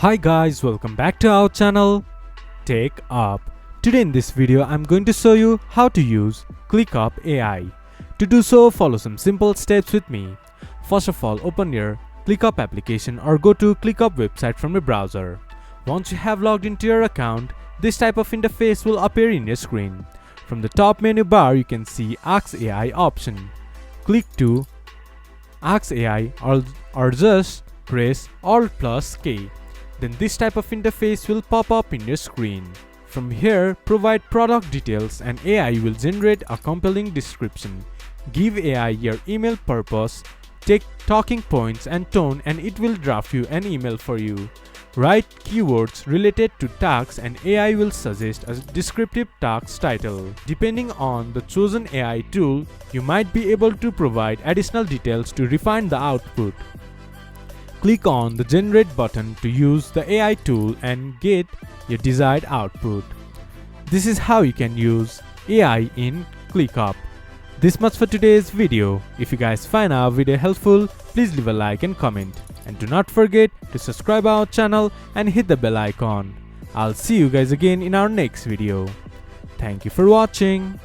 Hi guys, welcome back to our channel TechUp. Today in this video I'm going to show you how to use ClickUp AI. To do so, follow some simple steps with me. First of all, open your ClickUp application or go to ClickUp website from your browser. Once you have logged into your account, this type of interface will appear in your screen. From the top menu bar you can see Ask AI option. Click to Ask AI or just press Alt+K. Then this type of interface will pop up in your screen. From here, provide product details and AI will generate a compelling description. Give AI your email purpose, take talking points and tone, and it will draft you an email for you. Write keywords related to tasks and AI will suggest a descriptive task title. Depending on the chosen AI tool, you might be able to provide additional details to refine the output. Click on the Generate button to use the AI tool and get your desired output. This is how you can use AI in ClickUp. This much for today's video. If you guys find our video helpful, please leave a like and comment. And do not forget to subscribe our channel and hit the bell icon. I'll see you guys again in our next video. Thank you for watching.